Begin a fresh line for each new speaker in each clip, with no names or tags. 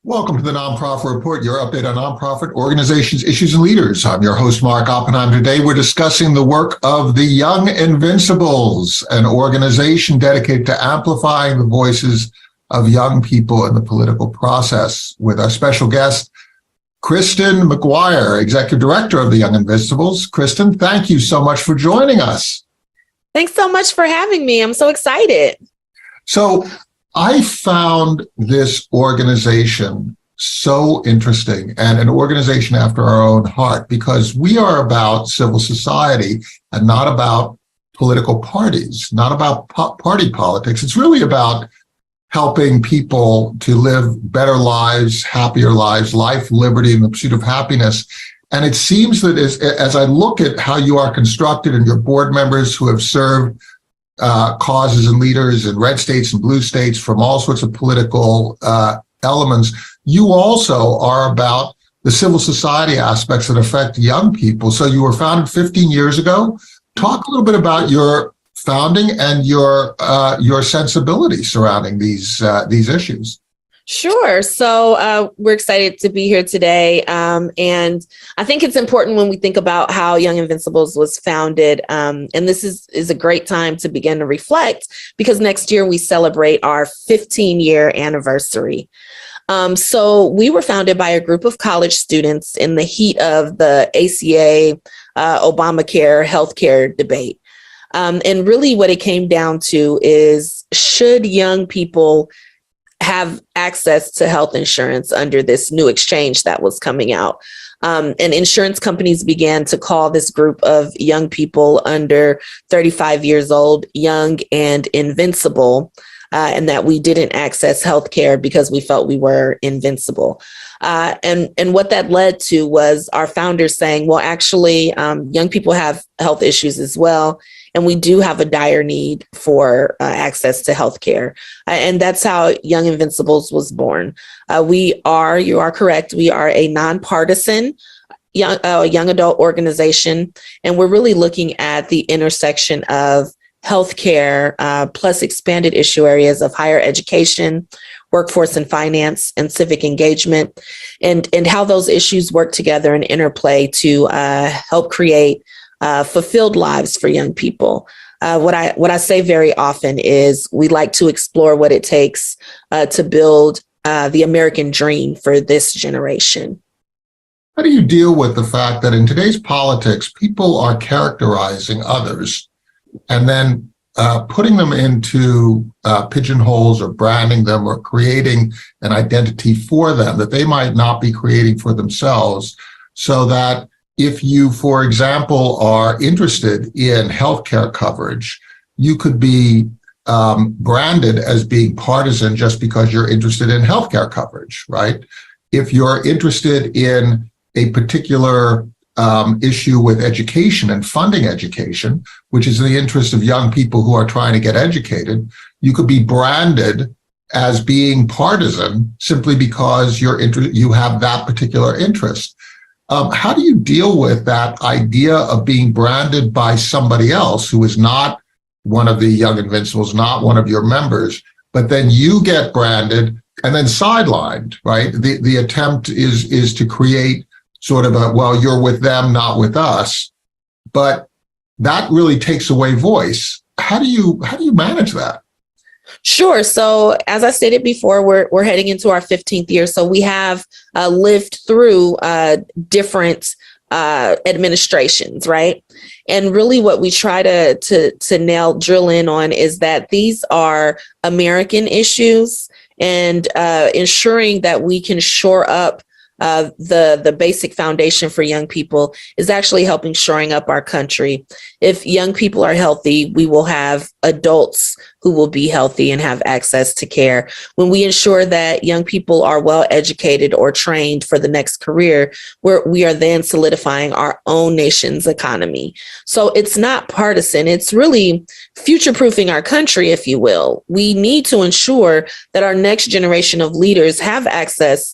Welcome to the Nonprofit Report, your update on nonprofit organizations, issues, and leaders. I'm your host, Mark Oppenheim. Today, we're discussing the work of the Young Invincibles, an organization dedicated to amplifying the voices of young people in the political process, with our special guest, Kristin McGuire, Executive Director of the Young Invincibles. Kristin, thank you so much for joining us.
Thanks so much for having me. I'm so excited.
So I found this organization so interesting, and an organization after our own heart, because we are about civil society and not about political parties, not about party politics. It's really about helping people to live better lives, happier lives, life, liberty, and the pursuit of happiness. And it seems that as I look at how you are constructed and your board members who have served causes and leaders in red states and blue states from all sorts of political elements, you also are about the civil society aspects that affect young people. So you were founded 15 years ago. Talk a little bit about your founding and your sensibility surrounding these issues.
Sure. So we're excited to be here today. And I think it's important when we think about how Young Invincibles was founded. And this is a great time to begin to reflect, because next year we celebrate our 15-year anniversary. So we were founded by a group of college students in the heat of the ACA, Obamacare healthcare debate. And really what it came down to is, should young people have access to health insurance under this new exchange that was coming out? And insurance companies began to call this group of young people under 35 years old young and invincible, and that we didn't access healthcare because we felt we were invincible. And what that led to was our founders saying, well, actually, young people have health issues as well. And we do have a dire need for access to healthcare. And that's how Young Invincibles was born. You are correct, we are a nonpartisan young adult organization. And we're really looking at the intersection of healthcare plus expanded issue areas of higher education, workforce and finance, and civic engagement, and how those issues work together and interplay to help create fulfilled lives for young people. What I say very often is we like to explore what it takes to build the American dream for this generation.
How do you deal with the fact that in today's politics, people are characterizing others and then putting them into pigeonholes or branding them or creating an identity for them that they might not be creating for themselves, so that if you, for example, are interested in healthcare coverage, you could be branded as being partisan just because you're interested in healthcare coverage, right? If you're interested in a particular issue with education and funding education, which is in the interest of young people who are trying to get educated, you could be branded as being partisan simply because you have that particular interest. How do you deal with that idea of being branded by somebody else who is not one of the Young Invincibles, not one of your members, but then you get branded and then sidelined, right? The attempt is to create sort of well, you're with them, not with us, but that really takes away voice. How do you manage that?
Sure. So as I stated before, we're heading into our 15th year. So we have lived through different administrations, right? And really what we try to drill in on is that these are American issues, and ensuring that we can shore up the basic foundation for young people is actually helping shoring up our country. If young people are healthy, we will have adults who will be healthy and have access to care. When we ensure that young people are well educated or trained for the next career, we are then solidifying our own nation's economy. So it's not partisan. It's really future-proofing our country, if you will. We need to ensure that our next generation of leaders have access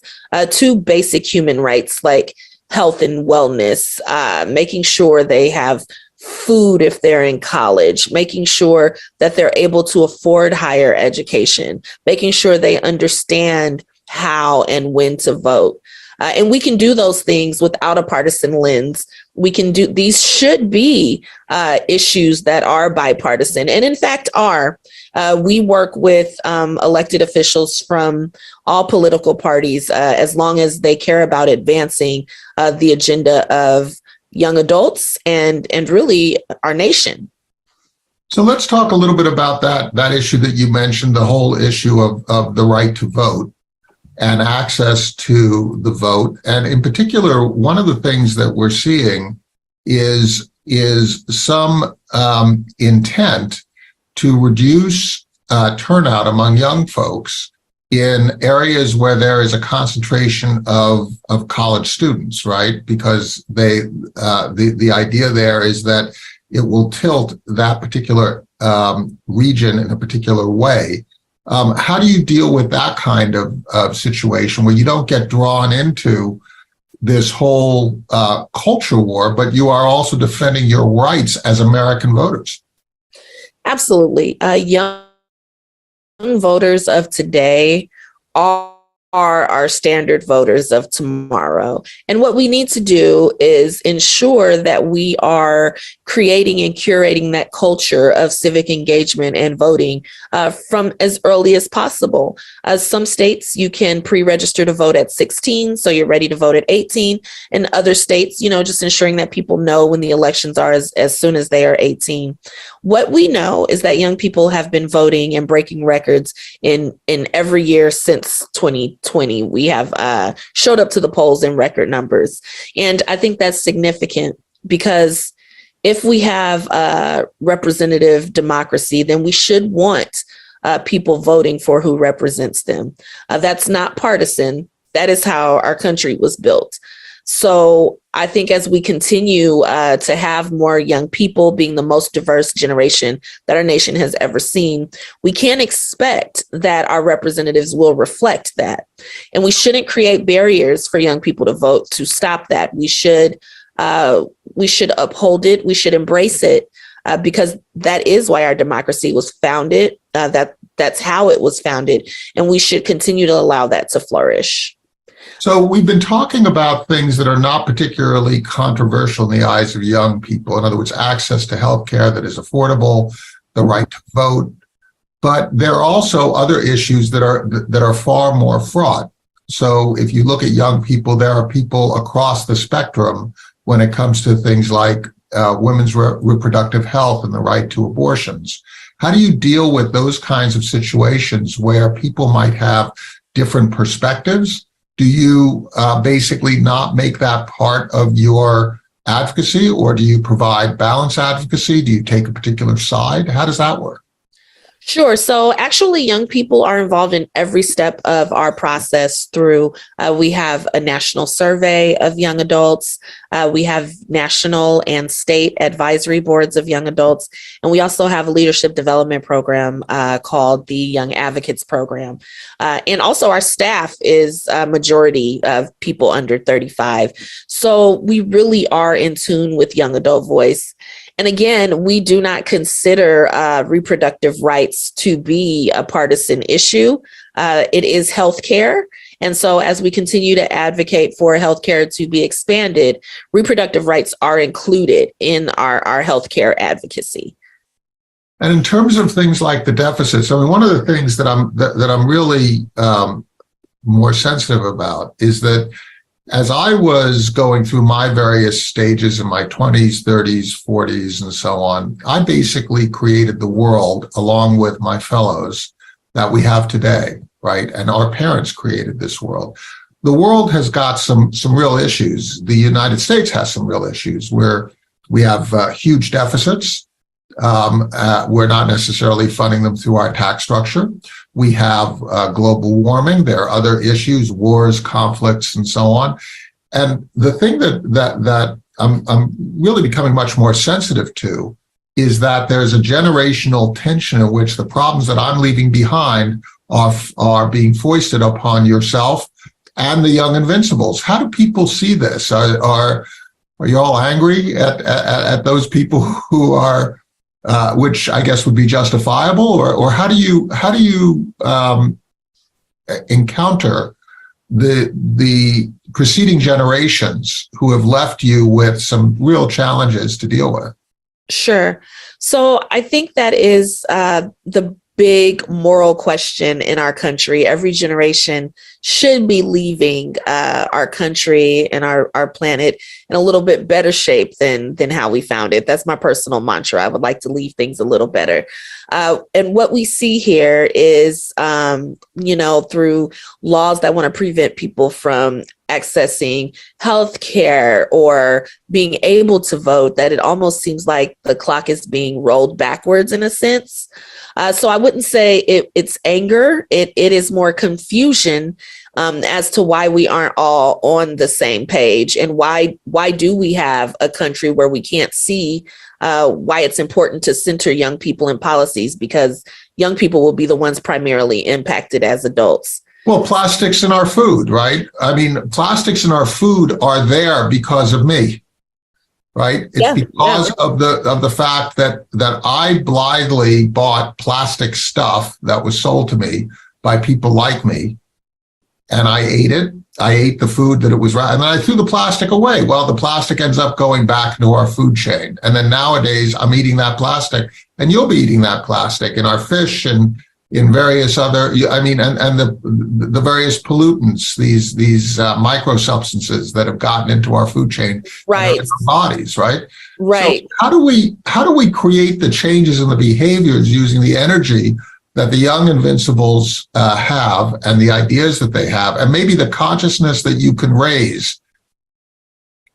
to basic human rights like health and wellness, making sure they have food if they're in college, making sure that they're able to afford higher education, making sure they understand how and when to vote. And we can do those things without a partisan lens. These should be issues that are bipartisan, and in fact are. We work with elected officials from all political parties as long as they care about advancing the agenda of young adults and really our nation.
So let's talk a little bit about that issue that you mentioned, the whole issue of the right to vote and access to the vote. And in particular, one of the things that we're seeing is some intent to reduce turnout among young folks in areas where there is a concentration of college students, right? Because the idea there is that it will tilt that particular region in a particular way. How do you deal with that kind of situation where you don't get drawn into this whole culture war, but you are also defending your rights as American voters?
Absolutely. Young voters of today are our standard voters of tomorrow. And what we need to do is ensure that we are creating and curating that culture of civic engagement and voting from as early as possible. Some states you can pre-register to vote at 16, so you're ready to vote at 18. In other states, just ensuring that people know when the elections are as soon as they are 18. What we know is that young people have been voting and breaking records in every year since 2020. We have showed up to the polls in record numbers. And I think that's significant because if we have representative democracy, then we should want people voting for who represents them. That's not partisan. That is how our country was built. So I think as we continue to have more young people, being the most diverse generation that our nation has ever seen, we can't expect that our representatives will reflect that. And we shouldn't create barriers for young people to vote to stop that. We should uphold it. We should embrace it because that is why our democracy was founded. That's how it was founded. And we should continue to allow that to flourish.
So we've been talking about things that are not particularly controversial in the eyes of young people. In other words, access to healthcare that is affordable, the right to vote. But there are also other issues that are far more fraught. So if you look at young people, there are people across the spectrum when it comes to things like women's reproductive health and the right to abortions. How do you deal with those kinds of situations where people might have different perspectives? Do you basically not make that part of your advocacy, or do you provide balanced advocacy? Do you take a particular side? How does that work?
Sure. So actually, young people are involved in every step of our process through, we have a national survey of young adults. We have national and state advisory boards of young adults. And we also have a leadership development program called the Young Advocates Program. And also our staff is a majority of people under 35. So we really are in tune with young adult voice. And again, we do not consider reproductive rights to be a partisan issue. It is healthcare. And so as we continue to advocate for healthcare to be expanded, reproductive rights are included in our healthcare advocacy.
And in terms of things like the deficits, I mean, one of the things that I'm really more sensitive about is that as I was going through my various stages in my 20s, 30s, 40s, and so on, I basically created the world along with my fellows that we have today, right? And our parents created this world. The world has got some real issues. The United States has some real issues where we have huge deficits. We're not necessarily funding them through our tax structure. We have global warming. There are other issues, wars, conflicts, and so on. And the thing that I'm really becoming much more sensitive to is that there's a generational tension in which the problems that I'm leaving behind are being foisted upon yourself and the young Invincibles. How do people see this? Are you all angry at those people who are? Which I guess would be justifiable, or how do you encounter the preceding generations who have left you with some real challenges to deal with?
Sure. So I think that is the big moral question in our country. Every generation should be leaving our country and our planet in a little bit better shape than how we found it. That's my personal mantra. I would like to leave things a little better. And what we see here is, through laws that want to prevent people from accessing health care or being able to vote, that it almost seems like the clock is being rolled backwards in a sense. So I wouldn't say it's anger. It is more confusion as to why we aren't all on the same page, and why do we have a country where we can't see why it's important to center young people in policies, because young people will be the ones primarily impacted as adults.
Well, plastics in our food, right? I mean, plastics in our food are there because of me, right? It's because of the fact that I blithely bought plastic stuff that was sold to me by people like me, and I ate it. I ate the food that it was, and then I threw the plastic away. Well, the plastic ends up going back into our food chain, and then nowadays I'm eating that plastic, and you'll be eating that plastic in our fish and in various other, and the various pollutants, these micro substances that have gotten into our food chain,
right,
in our bodies, right?
Right.
So how do we create the changes in the behaviors using the energy that the young Invincibles have, and the ideas that they have, and maybe the consciousness that you can raise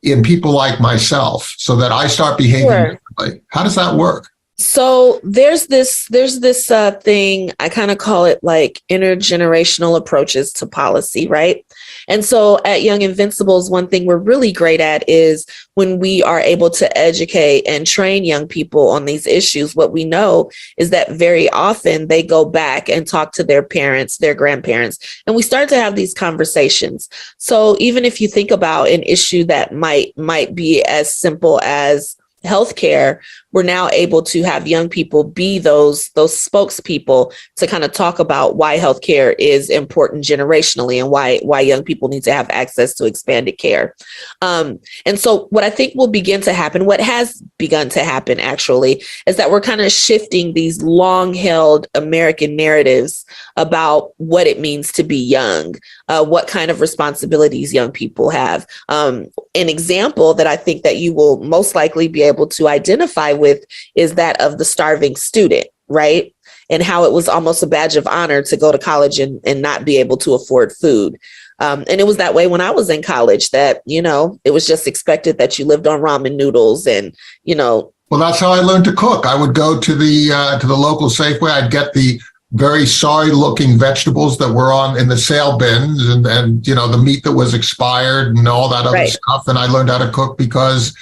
in people like myself, so that I start behaving differently? How does that work?
So there's this thing, I kind of call it like intergenerational approaches to policy, right? And so at Young Invincibles, one thing we're really great at is when we are able to educate and train young people on these issues, what we know is that very often they go back and talk to their parents, their grandparents, and we start to have these conversations. So even if you think about an issue that might be as simple as healthcare, we're now able to have young people be those spokespeople to kind of talk about why healthcare is important generationally, and why young people need to have access to expanded care. And so what I think will begin to happen, what has begun to happen actually, is that we're kind of shifting these long-held American narratives about what it means to be young, what kind of responsibilities young people have. An example that I think that you will most likely be able to identify with is that of the starving student, right? And how it was almost a badge of honor to go to college and not be able to afford food. And it was that way when I was in college, that, it was just expected that you lived on ramen noodles and, Well,
that's how I learned to cook. I would go to the local Safeway. I'd get the very sorry looking vegetables that were in the sale bins, and the meat that was expired and all that other stuff. And I learned how to cook because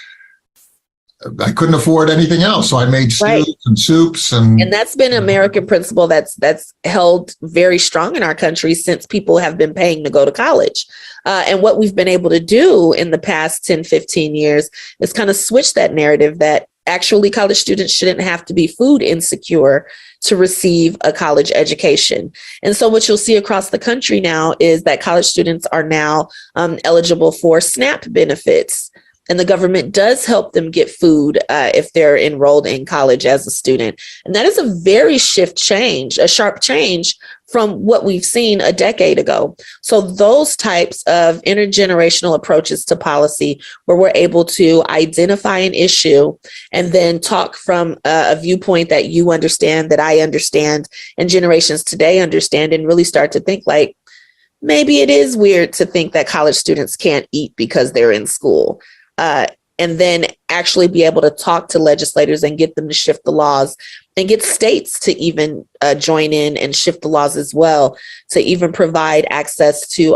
I couldn't afford anything else. So I made stews and soups. And
that's been an American principle that's held very strong in our country since people have been paying to go to college. And what we've been able to do in the past 10, 15 years is kind of switch that narrative that actually college students shouldn't have to be food insecure to receive a college education. And so what you'll see across the country now is that college students are now eligible for SNAP benefits. And the government does help them get food if they're enrolled in college as a student. And that is a very sharp change from what we've seen a decade ago. So those types of intergenerational approaches to policy, where we're able to identify an issue and then talk from a viewpoint that you understand, that I understand, and generations today understand, and really start to think like, maybe it is weird to think that college students can't eat because they're in school. And then actually be able to talk to legislators and get them to shift the laws, and get states to even join in and shift the laws as well, to even provide access to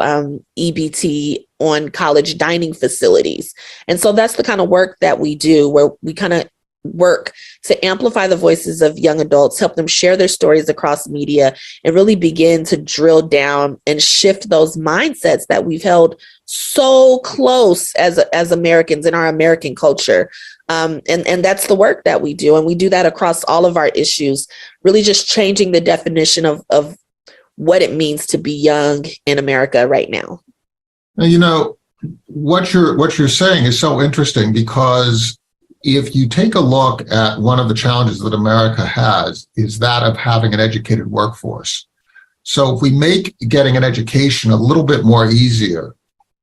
EBT on college dining facilities. And so that's the kind of work that we do, where we kind of work to amplify the voices of young adults, help them share their stories across media, and really begin to drill down and shift those mindsets that we've held so close as Americans in our American culture. And that's the work that we do. And we do that across all of our issues, really just changing the definition of what it means to be young in America right now.
Now, what you're saying is so interesting, because if you take a look at one of the challenges that America has is that of having an educated workforce. So if we make getting an education a little bit more easier,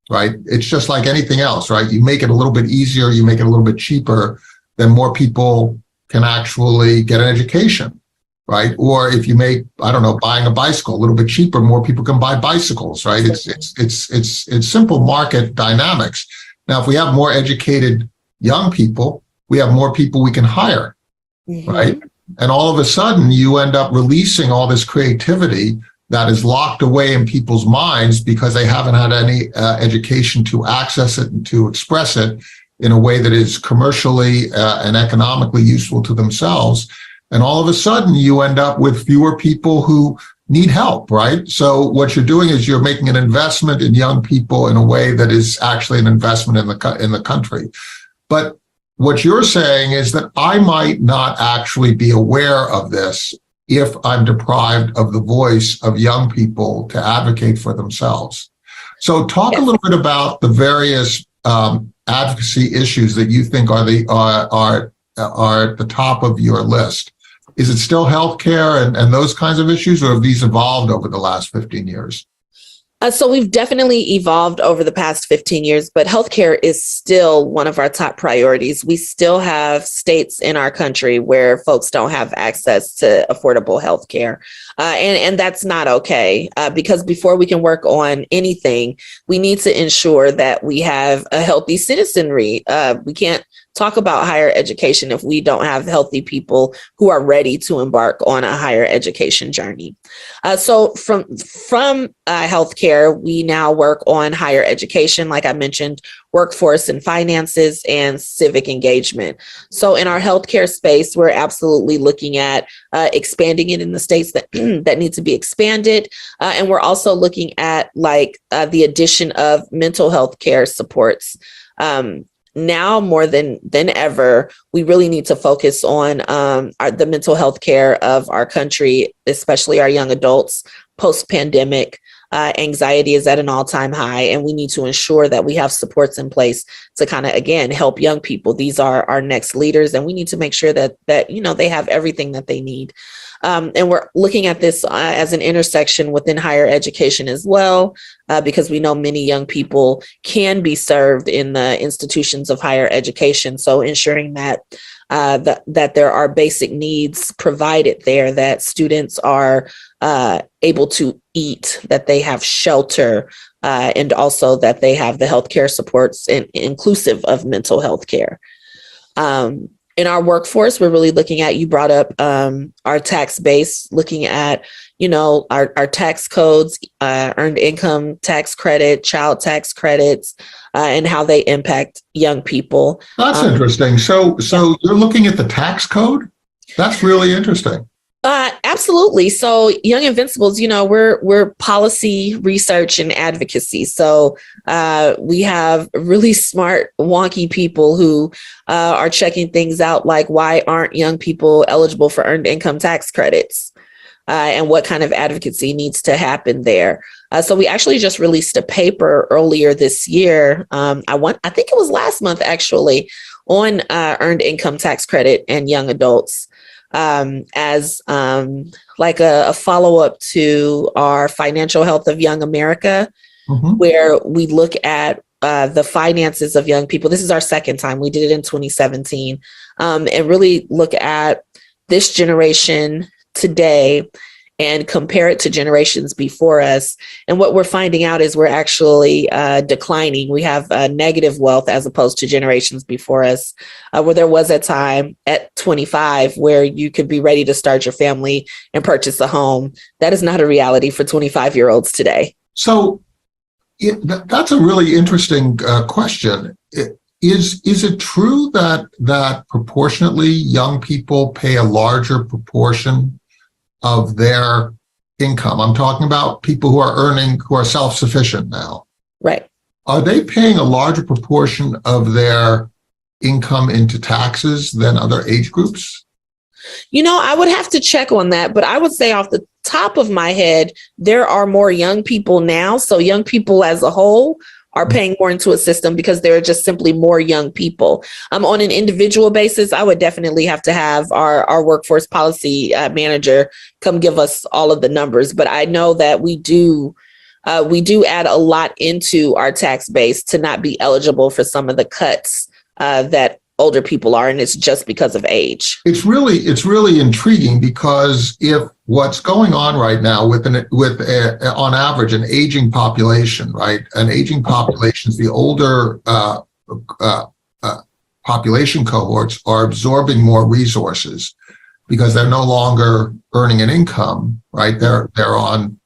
right? It's just like anything else, right? You make it a little bit easier, you make it a little bit cheaper, then more people can actually get an education, right? Or if you make, I don't know, buying a bicycle a little bit cheaper, more people can buy bicycles, right? It's simple market dynamics. Now, if we have more educated young people, we have more people we can hire, right? And all of a sudden, you end up releasing all this creativity that is locked away in people's minds because they haven't had any education to access it and to express it in a way that is commercially and economically useful to themselves. And all of a sudden, you end up with fewer people who need help, right? So what you're doing is you're making an investment in young people in a way that is actually an investment in the country. But what you're saying is that I might not actually be aware of this if I'm deprived of the voice of young people to advocate for themselves. So talk a little bit about the various advocacy issues that you think are at the top of your list. Is it still healthcare and those kinds of issues, or have these evolved over the last 15 years?
So we've definitely evolved over the past 15 years, but healthcare is still one of our top priorities. We still have states in our country where folks don't have access to affordable healthcare. And that's not okay, because before we can work on anything, we need to ensure that we have a healthy citizenry. We can't talk about higher education if we don't have healthy people who are ready to embark on a higher education journey. So from healthcare, we now work on higher education, like I mentioned, workforce and finances, and civic engagement. So in our healthcare space, we're absolutely looking at expanding it in the states that that need to be expanded. And we're also looking at the addition of mental health care supports. Now more than ever, we really need to focus on the mental health care of our country, especially our young adults. Post-pandemic, anxiety is at an all-time high, and we need to ensure that we have supports in place to kind of, again, help young people. These are our next leaders, and we need to make sure that they have everything that they need. And we're looking at this as an intersection within higher education as well, because we know many young people can be served in the institutions of higher education. So ensuring that that there are basic needs provided there, that students are able to eat, that they have shelter, and also that they have the healthcare supports inclusive of mental health care. In our workforce, we're really looking at, you brought up our tax base, looking at, our tax codes, earned income tax credit, child tax credits, and how they impact young people.
That's interesting. So you're looking at the tax code? That's really interesting.
Absolutely. So Young Invincibles, we're policy research and advocacy. So we have really smart, wonky people who are checking things out, like why aren't young people eligible for earned income tax credits? And what kind of advocacy needs to happen there. So we actually just released a paper earlier this year. I think it was last month, actually, on earned income tax credit and young adults, as like a follow-up to our Financial Health of Young America, where we look at the finances of young people. This is our second time. We did it in 2017, and really look at this generation today and compare it to generations before us. And what we're finding out is we're actually declining. We have negative wealth as opposed to generations before us, where there was a time at 25 where you could be ready to start your family and purchase a home. That is not a reality for 25-year-olds today.
So that's a really interesting question. Is it true that proportionately young people pay a larger proportion of their income? I'm talking about people who are self-sufficient now.
Right.
Are they paying a larger proportion of their income into taxes than other age groups?
I would have to check on that, but I would say off the top of my head, there are more young people now. So young people as a whole are paying more into a system because there are just simply more young people. On an individual basis, I would definitely have to have our workforce policy manager come give us all of the numbers. But I know that we do add a lot into our tax base to not be eligible for some of the cuts that older people are, and it's just because of age.
It's really intriguing, because if what's going on right now with on average an aging population, right? An aging population, the older population cohorts are absorbing more resources because they're no longer earning an income, right? They're on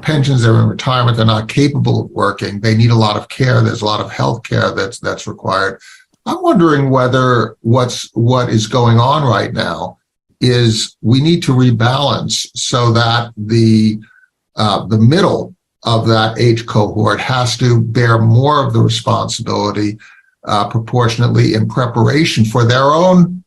pensions, they're in retirement, they're not capable of working. They need a lot of care. There's a lot of health care that's required. I'm wondering whether what is going on right now is we need to rebalance so that the middle of that age cohort has to bear more of the responsibility proportionately in preparation for their own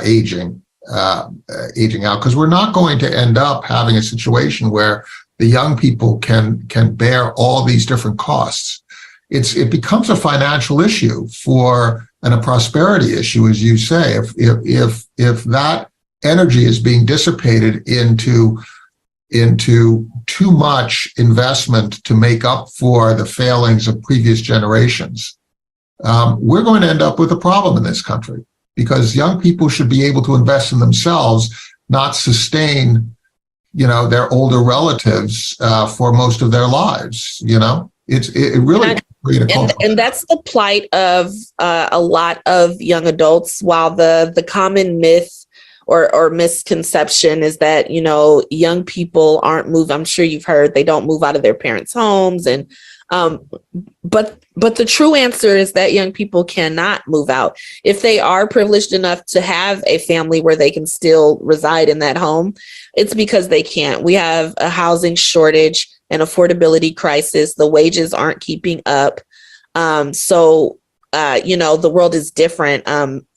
aging out, because we're not going to end up having a situation where the young people can bear all these different costs. It becomes a financial issue and a prosperity issue, as you say. If that energy is being dissipated into too much investment to make up for the failings of previous generations, we're going to end up with a problem in this country, because young people should be able to invest in themselves, not sustain, their older relatives for most of their lives. It really.
And that's the plight of a lot of young adults. While the common myth or misconception is that, young people aren't moved. I'm sure you've heard they don't move out of their parents' homes. And but the true answer is that young people cannot move out. If they are privileged enough to have a family where they can still reside in that home, it's because they can't. We have a housing shortage, an affordability crisis. The wages aren't keeping up. So the world is different.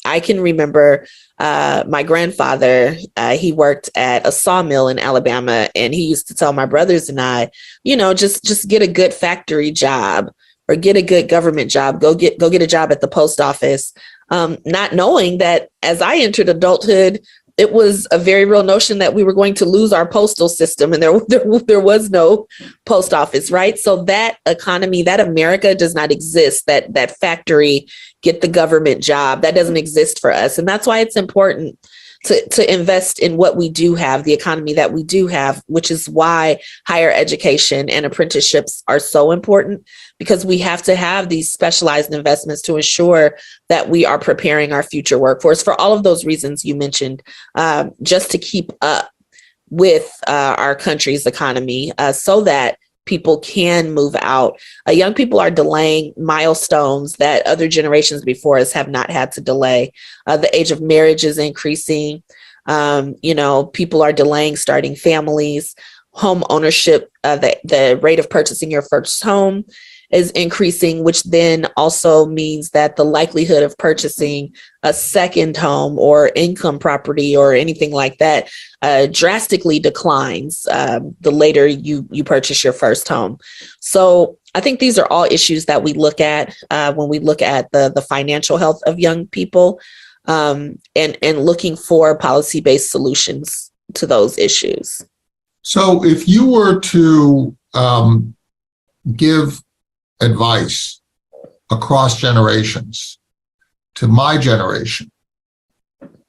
I can remember my grandfather, he worked at a sawmill in Alabama, and he used to tell my brothers and I, just get a good factory job or get a good government job, go get a job at the post office, not knowing that as I entered adulthood, it was a very real notion that we were going to lose our postal system, and there was no post office, right? So that economy, that America does not exist. That factory, get the government job, that doesn't exist for us. And that's why it's important to invest in what we do have, the economy that we do have, which is why higher education and apprenticeships are so important, because we have to have these specialized investments to ensure that we are preparing our future workforce for all of those reasons you mentioned, just to keep up with our country's economy, so that people can move out. Young people are delaying milestones that other generations before us have not had to delay. The age of marriage is increasing. People are delaying starting families. Home ownership, the rate of purchasing your first home is increasing, which then also means that the likelihood of purchasing a second home or income property or anything like that drastically declines the later you purchase your first home. So I think these are all issues that we look at when we look at the financial health of young people, and looking for policy-based solutions to those issues.
So if you were to give advice across generations, to my generation,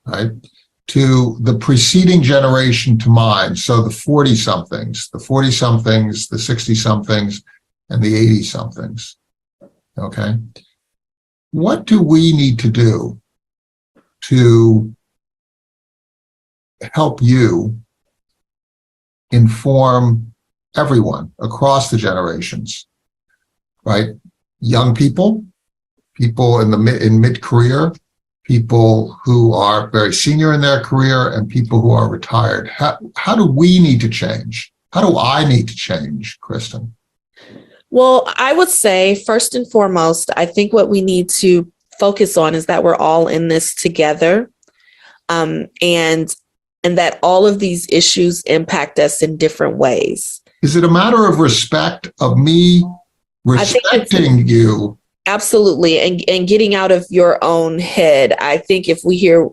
right, to the preceding generation to mine, so the 40-somethings, the 60-somethings, and the 80-somethings, okay? What do we need to do to help you inform everyone across the generations, right? Young people in mid-career, people who are very senior in their career, and people who are retired. How do we need to change? How do I need to change, Kristin?
Well, I would say first and foremost, I think what we need to focus on is that we're all in this together. And and that all of these issues impact us in different ways.
Is it a matter of respect, of me respecting you?
Absolutely. And getting out of your own head. I think if we hear,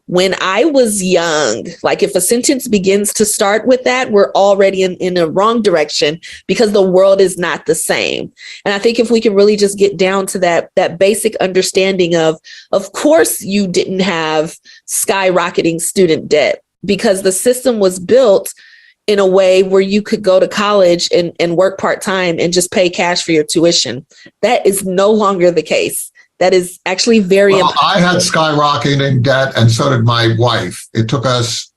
when I was young, like if a sentence begins to start with that, we're already in the wrong direction because the world is not the same. And I think if we can really just get down to that basic understanding of course, you didn't have skyrocketing student debt because the system was built in a way where you could go to college and work part-time and just pay cash for your tuition. That is no longer the case. That is actually very important.
I had skyrocketing debt, and so did my wife. It took us,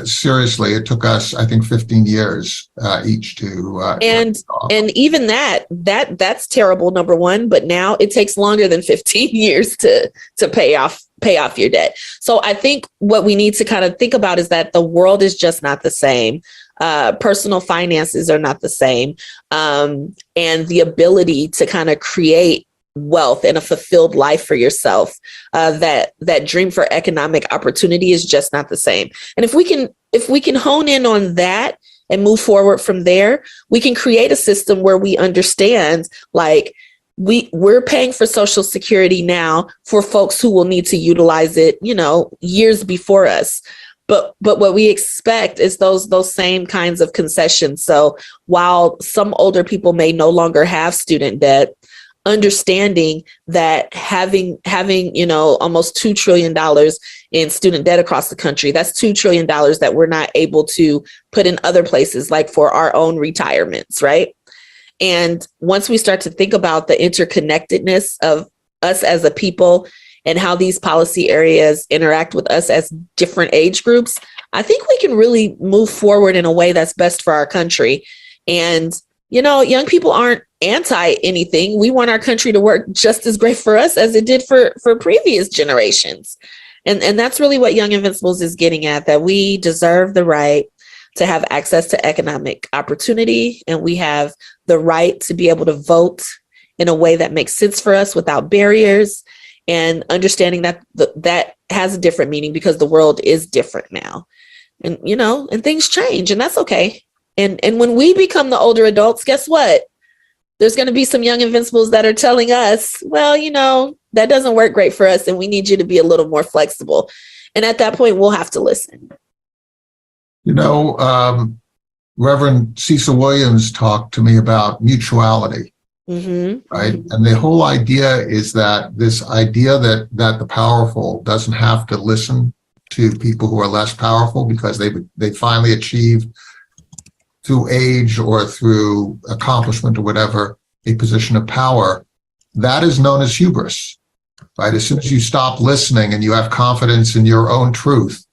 seriously, it took us, I think, 15 years each to.
And even that's terrible, number one. But now it takes longer than 15 years to pay off your debt. So I think what we need to kind of think about is that the world is just not the same. Personal finances are not the same. And the ability to kind of create wealth and a fulfilled life for yourself, that dream for economic opportunity is just not the same. And if we can hone in on that and move forward from there, we can create a system where we understand, like, we're paying for Social Security now for folks who will need to utilize it, years before us. But what we expect is those same kinds of concessions. So while some older people may no longer have student debt, understanding that having almost $2 trillion in student debt across the country, that's $2 trillion that we're not able to put in other places, like for our own retirements, right? And once we start to think about the interconnectedness of us as a people and how these policy areas interact with us as different age groups, I think we can really move forward in a way that's best for our country. And, young people aren't anti anything. We want our country to work just as great for us as it did for previous generations. And that's really what Young Invincibles is getting at, that we deserve the right to have access to economic opportunity, and we have the right to be able to vote in a way that makes sense for us without barriers, and understanding that that has a different meaning because the world is different now. And, and things change, and that's okay. And when we become the older adults, guess what? There's going to be some Young Invincibles that are telling us, well, that doesn't work great for us, and we need you to be a little more flexible. And at that point, we'll have to listen.
Reverend Cecil Williams talked to me about mutuality, right? And the whole idea is that this idea that the powerful doesn't have to listen to people who are less powerful because they finally achieved through age or through accomplishment or whatever a position of power. That is known as hubris, right? As soon as you stop listening and you have confidence in your own truth,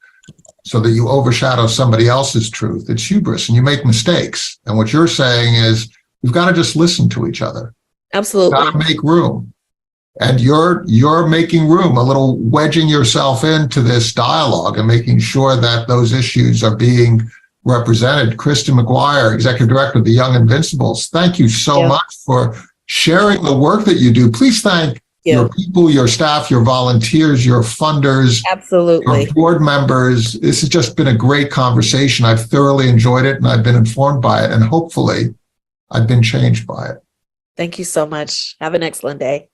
so that you overshadow somebody else's truth, it's hubris, and you make mistakes. And what you're saying is we've got to just listen to each other.
Absolutely.
Got to make room. And you're making room, a little wedging yourself into this dialogue and making sure that those issues are being represented. Kristin McGuire, Executive Director of the Young Invincibles, thank you so much for sharing the work that you do. Please thank your people, your staff, your volunteers, your funders,
absolutely,
your board members. This has just been a great conversation. I've thoroughly enjoyed it, and I've been informed by it, and hopefully I've been changed by it.
Thank you so much. Have an excellent day.